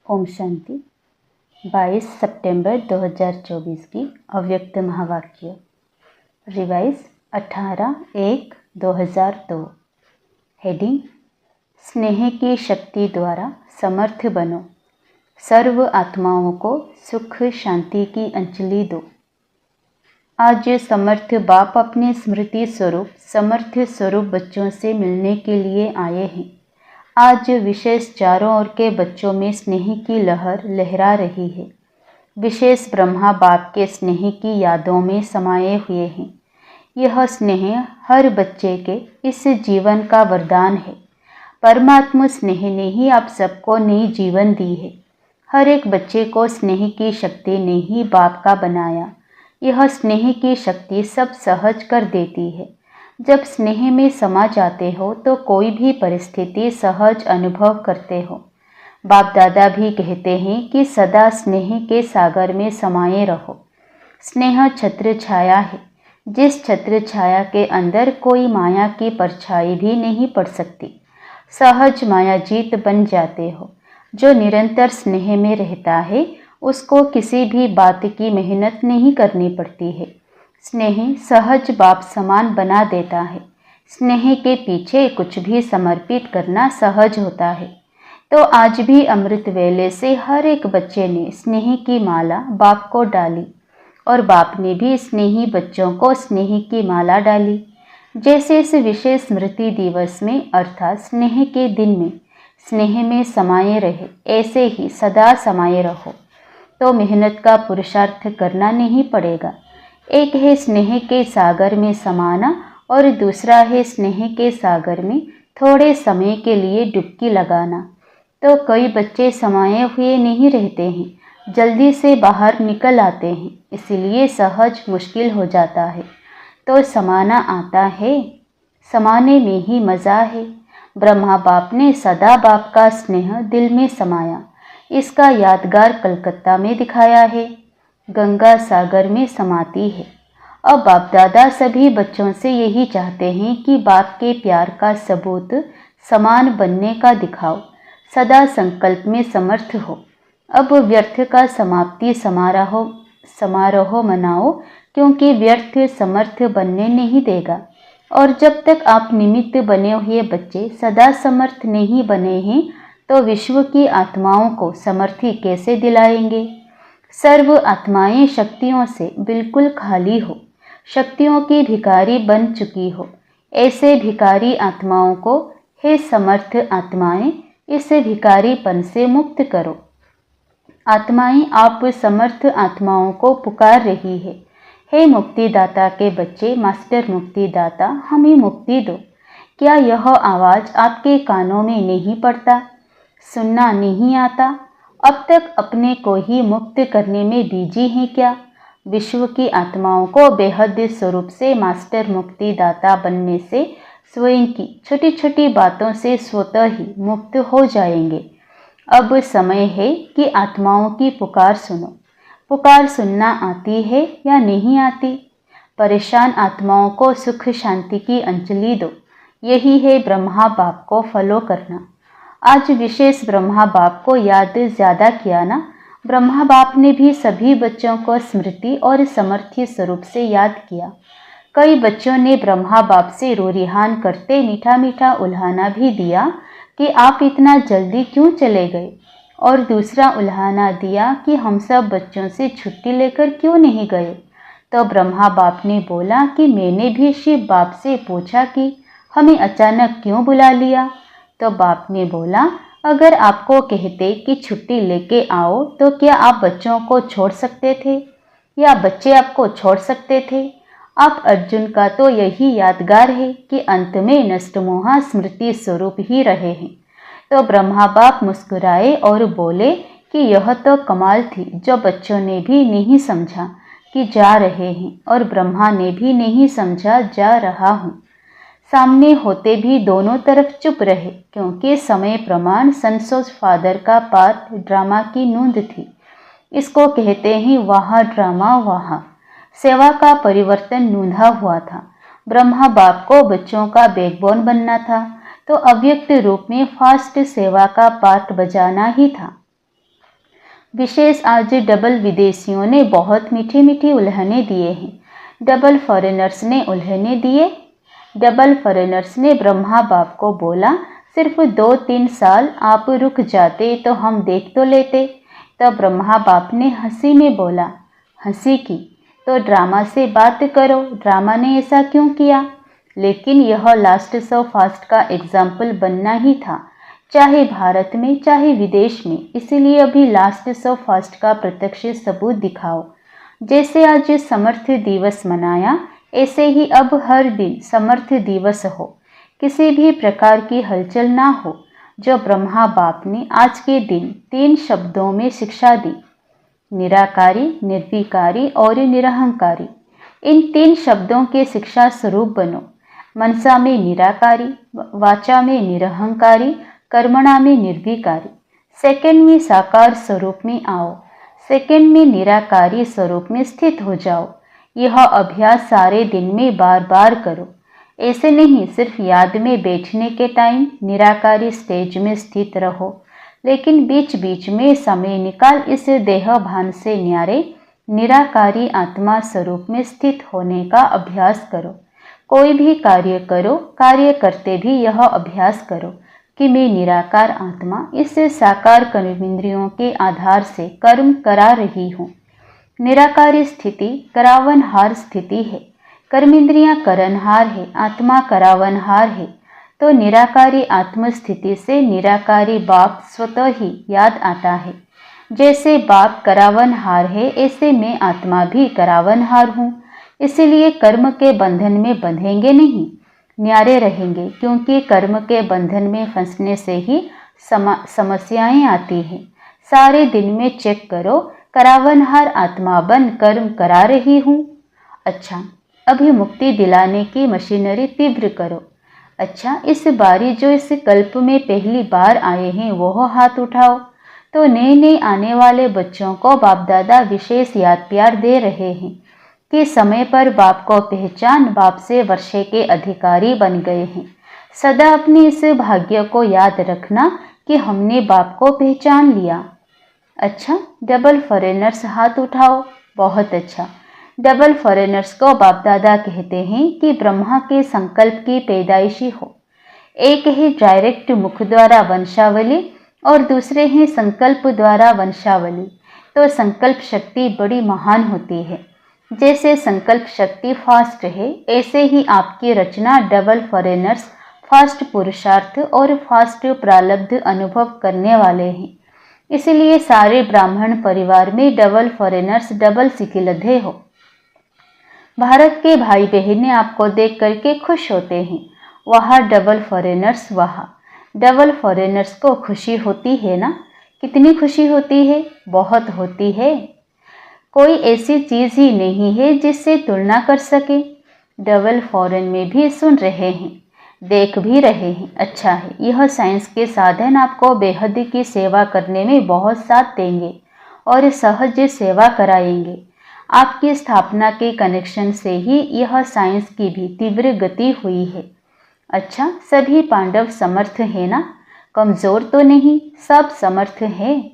ओम शांति। 22 सितंबर 2024 की अव्यक्त महावाक्य। रिवाइज 18/1/2002। हेडिंग: स्नेह की शक्ति द्वारा समर्थ बनो, सर्व आत्माओं को सुख शांति की अंजलि दो। आज समर्थ बाप अपने स्मृति स्वरूप समर्थ स्वरूप बच्चों से मिलने के लिए आए हैं। आज विशेष चारों ओर के बच्चों में स्नेह की लहर लहरा रही है। विशेष ब्रह्मा बाप के स्नेह की यादों में समाये हुए हैं। यह स्नेह हर बच्चे के इस जीवन का वरदान है। परमात्मा स्नेह ने ही आप सबको नई जीवन दी है। हर एक बच्चे को स्नेह की शक्ति ने ही बाप का बनाया। यह स्नेह की शक्ति सब सहज कर देती है। जब स्नेह में समा जाते हो तो कोई भी परिस्थिति सहज अनुभव करते हो। बाप दादा भी कहते हैं कि सदा स्नेह के सागर में समाये रहो। स्नेह छत्र छाया है, जिस छत्र छाया के अंदर कोई माया की परछाई भी नहीं पड़ सकती। सहज माया जीत बन जाते हो। जो निरंतर स्नेह में रहता है उसको किसी भी बात की मेहनत नहीं करनी पड़ती है। स्नेह सहज बाप समान बना देता है। स्नेह के पीछे कुछ भी समर्पित करना सहज होता है। तो आज भी अमृत वेले से हर एक बच्चे ने स्नेह की माला बाप को डाली और बाप ने भी स्नेही बच्चों को स्नेह की माला डाली। जैसे इस विशेष स्मृति दिवस में अर्थात स्नेह के दिन में स्नेह में समाये रहे, ऐसे ही सदा समाये रहो। तो मेहनत का पुरुषार्थ करना नहीं पड़ेगा। एक है स्नेह के सागर में समाना और दूसरा है स्नेह के सागर में थोड़े समय के लिए डुबकी लगाना। तो कई बच्चे समाये हुए नहीं रहते हैं, जल्दी से बाहर निकल आते हैं, इसलिए सहज मुश्किल हो जाता है। तो समाना आता है, समाने में ही मज़ा है। ब्रह्मा बाप ने सदा बाप का स्नेह दिल में समाया। इसका यादगार कलकत्ता में दिखाया है। गंगा सागर में समाती है। अब बाप दादा सभी बच्चों से यही चाहते हैं कि बाप के प्यार का सबूत समान बनने का दिखाओ। सदा संकल्प में समर्थ हो। अब व्यर्थ का समाप्ति समारोह मनाओ, क्योंकि व्यर्थ समर्थ बनने नहीं देगा। और जब तक आप निमित्त बने हुए बच्चे सदा समर्थ नहीं बने हैं तो विश्व की आत्माओं को समर्थी कैसे दिलाएंगे। सर्व आत्माएं शक्तियों से बिल्कुल खाली हो, शक्तियों की भिखारी बन चुकी हो। ऐसे भिखारी आत्माओं को हे समर्थ आत्माएं, इस भिखारीपन से मुक्त करो। आत्माएं आप समर्थ आत्माओं को पुकार रही है। हे मुक्तिदाता के बच्चे, मास्टर मुक्तिदाता, हमें मुक्ति दो। क्या यह आवाज़ आपके कानों में नहीं पड़ता, सुनना नहीं आता? अब तक अपने को ही मुक्त करने में बिजी हैं क्या? विश्व की आत्माओं को बेहद स्वरूप से मास्टर मुक्तिदाता बनने से स्वयं की छोटी छोटी बातों से स्वतः ही मुक्त हो जाएंगे। अब समय है कि आत्माओं की पुकार सुनो। पुकार सुनना आती है या नहीं आती? परेशान आत्माओं को सुख शांति की अंजलि दो। यही है ब्रह्मा बाप को फॉलो करना। आज विशेष ब्रह्मा बाप को याद ज़्यादा किया ना। ब्रह्मा बाप ने भी सभी बच्चों को स्मृति और समर्थी स्वरूप से याद किया। कई बच्चों ने ब्रह्मा बाप से रोरिहान करते मीठा मीठा उल्हाना भी दिया कि आप इतना जल्दी क्यों चले गए, और दूसरा उल्हाना दिया कि हम सब बच्चों से छुट्टी लेकर क्यों नहीं गए। तो ब्रह्मा बाप ने बोला कि मैंने भी शिव बाप से पूछा कि हमें अचानक क्यों बुला लिया। तो बाप ने बोला, अगर आपको कहते कि छुट्टी लेके आओ तो क्या आप बच्चों को छोड़ सकते थे या बच्चे आपको छोड़ सकते थे? आप अर्जुन का तो यही यादगार है कि अंत में नष्टमोहा स्मृति स्वरूप ही रहे हैं। तो ब्रह्मा बाप मुस्कुराए और बोले कि यह तो कमाल थी, जो बच्चों ने भी नहीं समझा कि जा रहे हैं और ब्रह्मा ने भी नहीं समझा जा रहा हूँ। सामने होते भी दोनों तरफ चुप रहे, क्योंकि समय प्रमाण संसोज फादर का पार्ट ड्रामा की नूंद थी। इसको कहते हैं वहाँ ड्रामा वहाँ। सेवा का परिवर्तन नूंधा हुआ था। ब्रह्मा बाप को बच्चों का बैकबोन बनना था, तो अव्यक्त रूप में फास्ट सेवा का पार्ट बजाना ही था। विशेष आज डबल विदेशियों ने बहुत मीठी मीठी उल्हने दिए हैं। डबल फॉरेनर्स ने उल्हने दिए। डबल फॉरेनर्स ने ब्रह्मा बाप को बोला, सिर्फ 2-3 साल आप रुक जाते तो हम देख तो लेते। तब ब्रह्मा बाप ने हंसी में बोला, हंसी की तो ड्रामा से बात करो, ड्रामा ने ऐसा क्यों किया। लेकिन यह लास्ट सो फास्ट का एग्जाम्पल बनना ही था, चाहे भारत में चाहे विदेश में। इसीलिए अभी लास्ट सो फास्ट का प्रत्यक्ष सबूत दिखाओ। जैसे आज समर्थ दिवस मनाया, ऐसे ही अब हर दिन समर्थ दिवस हो, किसी भी प्रकार की हलचल ना हो। जो ब्रह्मा बाप ने आज के दिन 3 शब्दों में शिक्षा दी, निराकारी, निर्विकारी और निरहंकारी। इन 3 शब्दों के शिक्षा स्वरूप बनो। मनसा में निराकारी, वाचा में निरहंकारी, कर्मणा में निर्विकारी। सेकंड में साकार स्वरूप में आओ, सेकंड में निराकारी स्वरूप में स्थित हो जाओ। यह अभ्यास सारे दिन में बार बार करो। ऐसे नहीं सिर्फ याद में बैठने के टाइम निराकारी स्टेज में स्थित रहो, लेकिन बीच बीच में समय निकाल इस देह भान से न्यारे निराकारी आत्मा स्वरूप में स्थित होने का अभ्यास करो। कोई भी कार्य करो, कार्य करते भी यह अभ्यास करो कि मैं निराकार आत्मा इस साकार कर्मेंद्रियों के आधार से कर्म करा रही हूँ। निराकारी स्थिति करावनहार स्थिति है, कर्मेंद्रियां करनहार है, आत्मा करावनहार है। तो निराकारी आत्म स्थिति से निराकारी बाप स्वतः ही याद आता है। जैसे बाप करावनहार है, ऐसे मैं आत्मा भी करावनहार हूँ। इसीलिए कर्म के बंधन में बंधेंगे नहीं, न्यारे रहेंगे, क्योंकि कर्म के बंधन में फंसने से ही समस्याएं आती हैं। सारे दिन में चेक करो, करावनहार आत्मा बन कर्म करा रही हूँ। अच्छा, अभी मुक्ति दिलाने की मशीनरी तीव्र करो। अच्छा, इस बारी जो इस कल्प में पहली बार आए हैं वो हाथ उठाओ। तो नए नए आने वाले बच्चों को बाप दादा विशेष याद प्यार दे रहे हैं कि समय पर बाप को पहचान, बाप से वर्षे के अधिकारी बन गए हैं। सदा अपने इस भाग्य को याद रखना कि हमने बाप को पहचान लिया। अच्छा, डबल फॉरेनर्स हाथ उठाओ। बहुत अच्छा। डबल फॉरेनर्स को बाप दादा कहते हैं कि ब्रह्मा के संकल्प की पैदाइशी हो। एक है डायरेक्ट मुख द्वारा वंशावली और दूसरे हैं संकल्प द्वारा वंशावली। तो संकल्प शक्ति बड़ी महान होती है। जैसे संकल्प शक्ति फास्ट है, ऐसे ही आपकी रचना डबल फॉरेनर्स फास्ट पुरुषार्थ और फास्ट प्रारब्ध अनुभव करने वाले हैं। इसलिए सारे ब्राह्मण परिवार में डबल फॉरेनर्स डबल सिकिलधे हो। भारत के भाई बहनें आपको देख करके खुश होते हैं। वहाँ डबल फॉरेनर्स, वहाँ डबल फॉरेनर्स को खुशी होती है ना। कितनी खुशी होती है? बहुत होती है। कोई ऐसी चीज़ ही नहीं है जिससे तुलना कर सके। डबल फॉरेन में भी सुन रहे हैं, देख भी रहे हैं। अच्छा है, यह साइंस के साधन आपको बेहद की सेवा करने में बहुत साथ देंगे और सहज सेवा कराएंगे। आपकी स्थापना के कनेक्शन से ही यह साइंस की भी तीव्र गति हुई है। अच्छा, सभी पांडव समर्थ हैं ना, कमज़ोर तो नहीं, सब समर्थ हैं।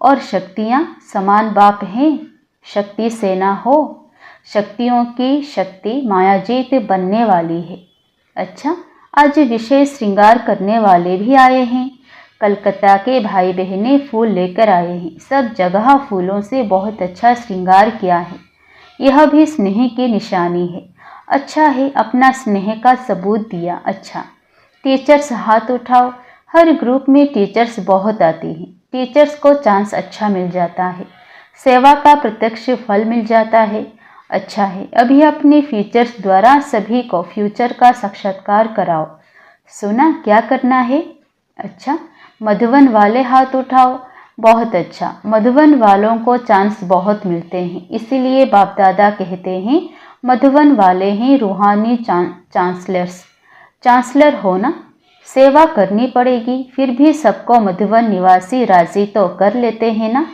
और शक्तियाँ समान बाप हैं। शक्ति सेना हो, शक्तियों की शक्ति मायाजीत बनने वाली है। अच्छा, आज विशेष श्रृंगार करने वाले भी आए हैं। कलकत्ता के भाई बहनें फूल लेकर आए हैं। सब जगह फूलों से बहुत अच्छा श्रृंगार किया है। यह भी स्नेह की निशानी है। अच्छा है, अपना स्नेह का सबूत दिया। अच्छा, टीचर्स हाथ उठाओ। हर ग्रुप में टीचर्स बहुत आती हैं। टीचर्स को चांस अच्छा मिल जाता है, सेवा का प्रत्यक्ष फल मिल जाता है। अच्छा है, अभी अपने फीचर्स द्वारा सभी को फ्यूचर का साक्षात्कार कराओ। सुना क्या करना है? अच्छा, मधुबन वाले हाथ उठाओ। बहुत अच्छा, मधुबन वालों को चांस बहुत मिलते हैं। इसीलिए बाप दादा कहते हैं मधुबन वाले हैं रूहानी चांसलर्स। चांसलर हो ना, सेवा करनी पड़ेगी। फिर भी सबको मधुबन निवासी राजी तो कर लेते हैं ना।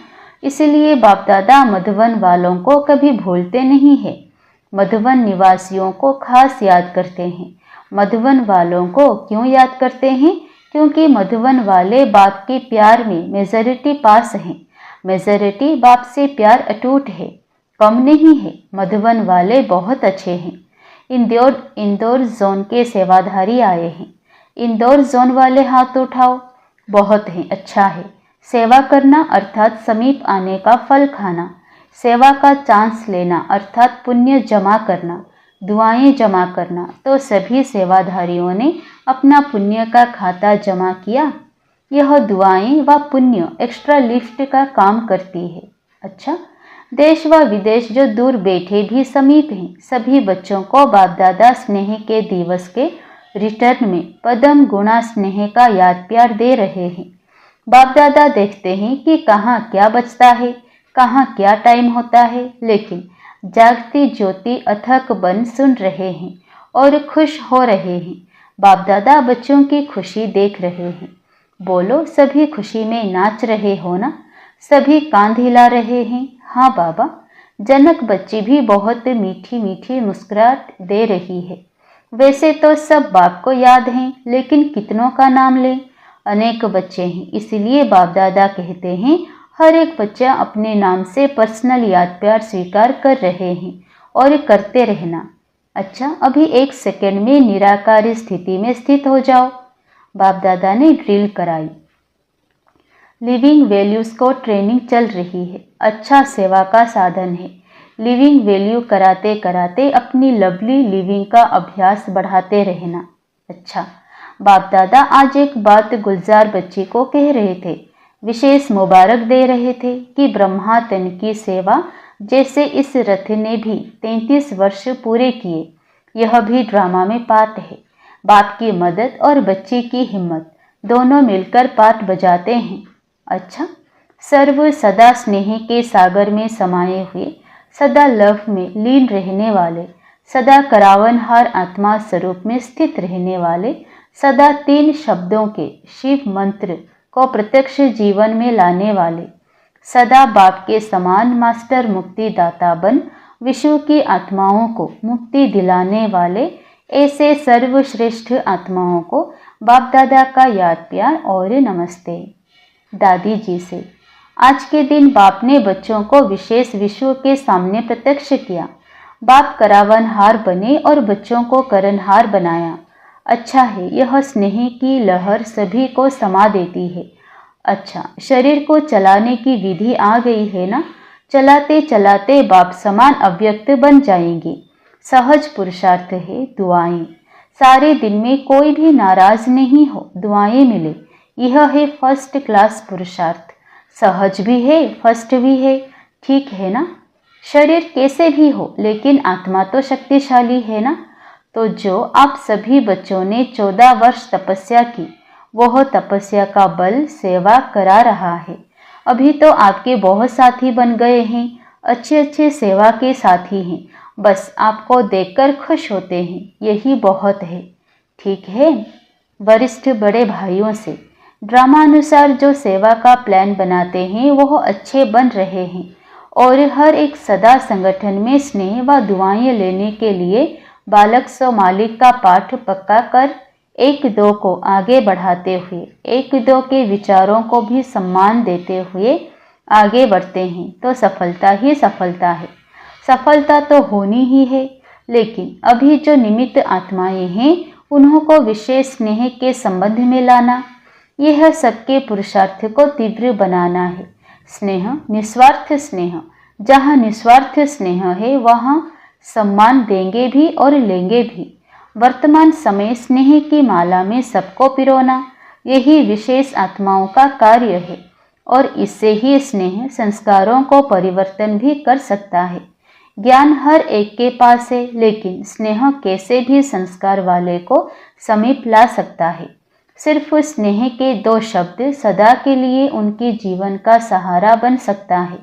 इसलिए बाप दादा मधुबन वालों को कभी भूलते नहीं हैं। मधुबन निवासियों को खास याद करते हैं। मधुबन वालों को क्यों याद करते हैं? क्योंकि मधुबन वाले बाप के प्यार में मेजॉरिटी पास हैं। मेजॉरिटी बाप से प्यार अटूट है, कम नहीं है। मधुबन वाले बहुत अच्छे हैं। इंदौर जोन के सेवाधारी आए हैं। इंदौर जोन वाले हाथ उठाओ। बहुत है, अच्छा है। सेवा करना अर्थात समीप आने का फल खाना, सेवा का चांस लेना अर्थात पुण्य जमा करना, दुआएं जमा करना। तो सभी सेवाधारियों ने अपना पुण्य का खाता जमा किया। यह दुआएं व पुण्य एक्स्ट्रा लिफ्ट का काम करती है। अच्छा, देश व विदेश जो दूर बैठे भी समीप हैं, सभी बच्चों को बाप दादा स्नेह के दिवस के रिटर्न में पदम गुणा स्नेह का याद प्यार दे रहे हैं। बाप दादा देखते हैं कि कहाँ क्या बचता है, कहाँ क्या टाइम होता है, लेकिन जागती ज्योति अथक बन सुन रहे हैं और खुश हो रहे हैं। बाप दादा बच्चों की खुशी देख रहे हैं। बोलो, सभी खुशी में नाच रहे हो ना? सभी कांध हिला रहे हैं। हाँ बाबा। जनक बच्ची भी बहुत मीठी मीठी मुस्कुराहट दे रही है। वैसे तो सब बाप को याद हैं, लेकिन कितनों का नाम लें? अनेक बच्चे हैं, इसलिए बाप दादा कहते हैं हर एक बच्चा अपने नाम से पर्सनल याद प्यार स्वीकार कर रहे हैं और करते रहना। अच्छा, अभी 1 सेकंड में निराकारी स्थिति में स्थित हो जाओ। बाप दादा ने ड्रिल कराई। लिविंग वैल्यूज को ट्रेनिंग चल रही है। अच्छा, सेवा का साधन है। लिविंग वैल्यू कराते कराते अपनी लवली लिविंग का अभ्यास बढ़ाते रहना। अच्छा, बाप दादा आज एक बात गुलजार बच्ची को कह रहे थे, विशेष मुबारक दे रहे थे कि ब्रह्मा तन की सेवा जैसे इस रथ ने भी 33 वर्ष पूरे किए। यह भी ड्रामा में पार्ट है। बाप की मदद और बच्ची की हिम्मत दोनों मिलकर पार्ट बजाते हैं। अच्छा, सर्व सदा स्नेह के सागर में समाये हुए, सदा लव में लीन रहने वाले, सदा करावनहार आत्मा स्वरूप में स्थित रहने वाले, सदा 3 शब्दों के शिव मंत्र को प्रत्यक्ष जीवन में लाने वाले, सदा बाप के समान मास्टर मुक्तिदाता बन विश्व की आत्माओं को मुक्ति दिलाने वाले, ऐसे सर्वश्रेष्ठ आत्माओं को बाप दादा का याद प्यार और नमस्ते। दादी जी से आज के दिन बाप ने बच्चों को विशेष विश्व के सामने प्रत्यक्ष किया। बाप करावनहार बने और बच्चों को करनहार बनाया। अच्छा है, यह स्नेह की लहर सभी को समा देती है। अच्छा, शरीर को चलाने की विधि आ गई है ना? चलाते चलाते बाप समान अव्यक्त बन जाएंगे। सहज पुरुषार्थ है दुआएं। सारे दिन में कोई भी नाराज नहीं हो, दुआएं मिले, यह है फर्स्ट क्लास पुरुषार्थ। सहज भी है, फर्स्ट भी है, ठीक है ना? शरीर कैसे भी हो, लेकिन आत्मा तो शक्तिशाली है ना? तो जो आप सभी बच्चों ने 14 वर्ष तपस्या की, वह तपस्या का बल सेवा करा रहा है। अभी तो आपके बहुत साथी बन गए हैं, अच्छे अच्छे सेवा के साथी हैं, बस आपको देखकर खुश होते हैं, यही बहुत है। ठीक है, वरिष्ठ बड़े भाइयों से ड्रामानुसार जो सेवा का प्लान बनाते हैं वह अच्छे बन रहे हैं और हर एक सदा संगठन में स्नेह व दुआएं लेने के लिए बालक सो मालिक का पाठ पक्का कर 1-2 को आगे बढ़ाते हुए 1-2 के विचारों को भी सम्मान देते हुए आगे बढ़ते हैं तो सफलता ही सफलता है। सफलता तो होनी ही है, लेकिन अभी जो निमित्त आत्माएं हैं उन्हों को विशेष स्नेह के संबंध में लाना, यह सबके पुरुषार्थ को तीव्र बनाना है। स्नेह, निस्वार्थ स्नेह, जहाँ निस्वार्थ स्नेह है वहाँ सम्मान देंगे भी और लेंगे भी। वर्तमान समय स्नेह की माला में सबको पिरोना, यही विशेष आत्माओं का कार्य है और इससे ही स्नेह संस्कारों को परिवर्तन भी कर सकता है। ज्ञान हर एक के पास है, लेकिन स्नेह कैसे भी संस्कार वाले को समीप ला सकता है। सिर्फ स्नेह के 2 शब्द सदा के लिए उनके जीवन का सहारा बन सकता है।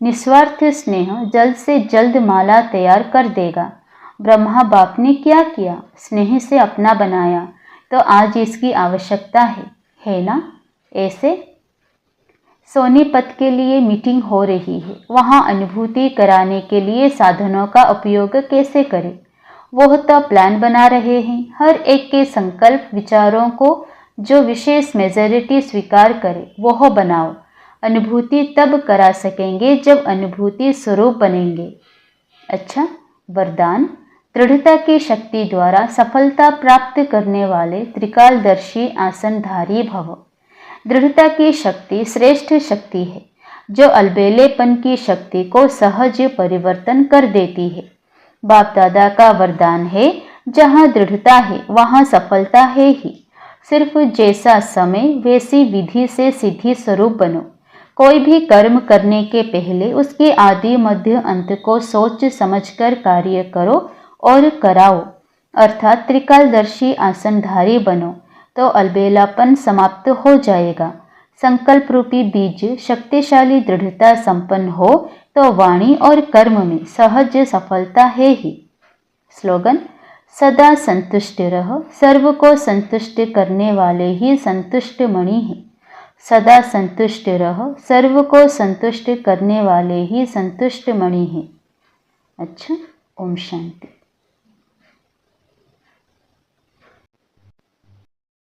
निस्वार्थ स्नेह जल्द से जल्द माला तैयार कर देगा। ब्रह्मा बाप ने क्या किया? स्नेह से अपना बनाया, तो आज इसकी आवश्यकता है ना? ऐसे सोनीपत के लिए मीटिंग हो रही है, वहाँ अनुभूति कराने के लिए साधनों का उपयोग कैसे करें, वह तो प्लान बना रहे हैं। हर एक के संकल्प विचारों को जो विशेष मेजॉरिटी स्वीकार करे वह बनाओ। अनुभूति तब करा सकेंगे जब अनुभूति स्वरूप बनेंगे। अच्छा, वरदान। दृढ़ता की शक्ति द्वारा सफलता प्राप्त करने वाले त्रिकालदर्शी आसनधारी भव। दृढ़ता की शक्ति श्रेष्ठ शक्ति है जो अलबेलेपन की शक्ति को सहज परिवर्तन कर देती है। बाप दादा का वरदान है, जहाँ दृढ़ता है वहाँ सफलता है ही। सिर्फ जैसा समय वैसी विधि से सिद्धि स्वरूप बनो। कोई भी कर्म करने के पहले उसके आदि मध्य अंत को सोच समझकर कार्य करो और कराओ, अर्थात त्रिकालदर्शी आसनधारी बनो, तो अलबेलापन समाप्त हो जाएगा। संकल्प रूपी बीज शक्तिशाली दृढ़ता संपन्न हो तो वाणी और कर्म में सहज सफलता है ही। स्लोगन। सदा संतुष्ट रह, सर्व को संतुष्ट करने वाले ही संतुष्ट मणि है। सदा संतुष्ट रह, सर्व को संतुष्ट करने वाले ही संतुष्ट मणि है। अच्छा, ओम शांति।